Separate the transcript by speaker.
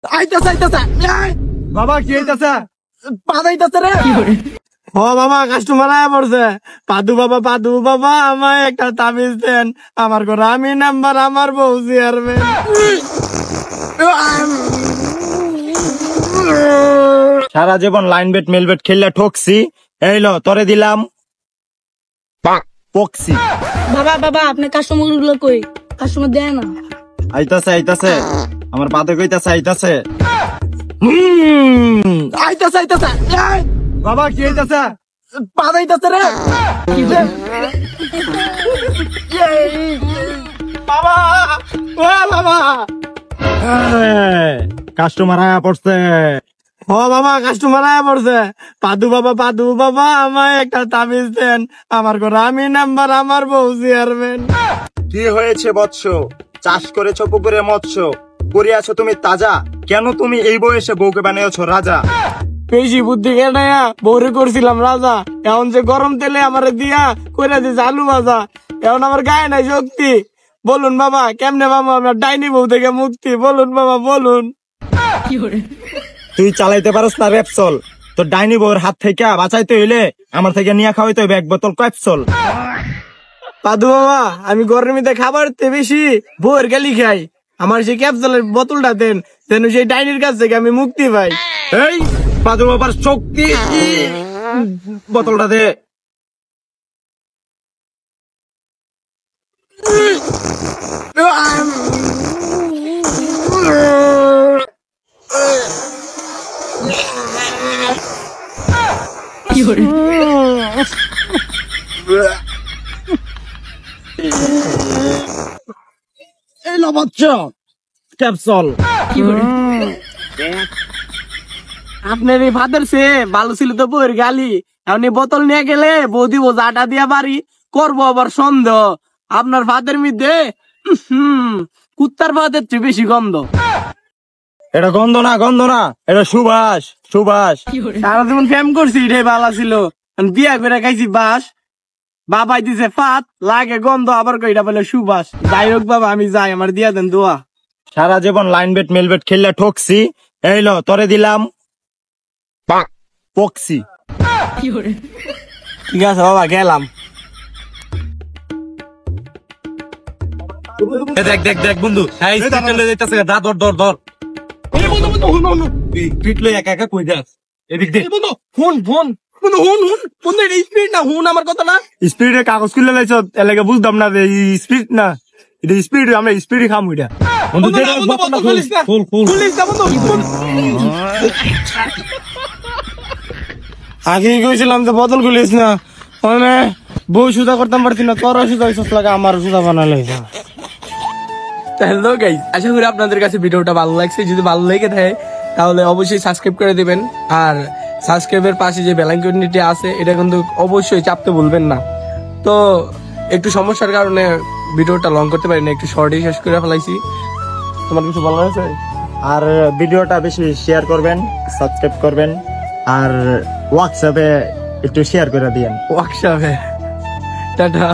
Speaker 1: আইতাছে আইতাছে
Speaker 2: বাবা কি হইতাছে?
Speaker 1: পাদাইতাছে রে।
Speaker 2: ও বাবা কাস্টমার আয়া পড়ছে। পাদু বাবা আমায় একটা তাবিজ দেন। আমার ঘরে আমি নাম্বার, আমার বউ চেয়ারম্যান। সারা জীবন লাইন বেট মেল বেট খেললে ঠকছি, এই লো তোরে দিলাম পক্সি।
Speaker 3: বাবা বাবা আপনার কাস্টমার গুলো কই? কাস্টমার দেয় না।
Speaker 2: আইতাছে আমার পাতে কইতাছে আইতাছে।
Speaker 1: আইতাছে আইতাছে
Speaker 2: বাবা কি হইতাছে?
Speaker 1: পাদাইতাছে রে।
Speaker 2: বাবা ও বাবা কাস্টমার আয়া পড়ছে। ও বাবা কাস্টমার আয়া পড়ছে। পাদু বাবা আমায় একটা তাবিজ দেন। আমার ঘরে আমি নাম্বার, আমার বউ চেয়ারম্যান। কি হয়েছে বৎস? চাষ করেছো পুকুরে মৎস্য, করিয়াছো তুমি তাজা, কেন তুমি এই বয়সে বউকে বানিয়েছো রাজা? বেশি বুদ্ধি কেনাইয়া বউরে করছিলাম রাজা, এখন যে গরম তেলে আমারে দিয়া কইরা দিছে আলু ভাজা, এখন আমার গায়ে নাই শক্তি। বলুন বাবা কেমনে বাবা আমরা ডাইনি বউ থেকে মুক্তি, বলুন বাবা বলুন। তুই চালাইতে পারস না রেপসল, তোর ডাইনি বউর হাত থেকে বাঁচাইতে হইলে আমার থেকে নিয়ে খাওয়াইতে হইবে 1 বোতল ক্যাপসুল। পাদু বাবা আমি গরমিতে খাবার বেশি বউয়ের গালি খাই, আমার সেই ক্যাপসুলের বোতলটা দেন, যেন সেই ডাইনির কাছ থেকে আমি মুক্তি পাই। এই পাদু বাবার শক্তি, বোতলটা দে। এই লো বাচ্চা ক্যাপসুল। আপনার এই ভাতের সে ভালো ছিল তো বউয়ের গালি, এখন এই বোতল নিয়ে গেলে বউ দিব জাটা দিয়া বাড়ি করবো আবার সন্দেহ। আপনার ভাতের মধ্যে কুত্তার ভাতের চেয়ে বেশি গন্ধ। এটা গন্ধ না এটা সুবাস। সারা জীবন প্রেম করছি রে ভালো ছিল, বিয়া করে খাইছি বাস, বাবাই দিছে ফাত লাগে গন্ধ, আবার কইটা বলে সুবাস। যাই হোক বাবা আমি যাই, আমার দিয়া দেন দোয়া। সারা জীবন লাইন বেট মেল বেট খেললে ঠকছি, এই লো তোরে দিলাম পক্সি। ঠিক আছে বাবা গেলাম। দেখ বন্ধু ধর একা একা কই যাস? এদিক দেখ ফোন স্পিড না, হুন আমার কথা না। স্পিডে কাগজ খুলে লাইছ এলাকা বুঝতাম না যে স্পিড না, এটা স্পিড, আমরা স্পিডে খাম ওইটা। আগে কইছিলাম যে বোতল খুলিস না, মানে বউ সুদা করতাম পারছি না, তোর সুদা লাগে আমার সুদা বানালে।
Speaker 1: হ্যালো গাইস, আশা করি আপনাদের কাছে ভিডিওটা ভালো লাগছে। যদি ভালো লেগে থাকে তাহলে অবশ্যই সাবস্ক্রাইব করে দিবেন, আর সাবস্ক্রাইবের পাশে যে বেল আইকনটি আছে এটা কিন্তু অবশ্যই চাপতে ভুলবেন না। তো একটু সমস্যার কারণে ভিডিওটা লং করতে পারি না, একটু শর্টই শেষ করে ফেলাইছি। তোমার কিছু বলার আছে?
Speaker 2: আর ভিডিওটা বেশি শেয়ার করবেন, সাবস্ক্রাইব করবেন, আর হোয়াটসঅ্যাপে একটু শেয়ার করে দিয়েন।
Speaker 1: ওয়ার্কশপে টাটা।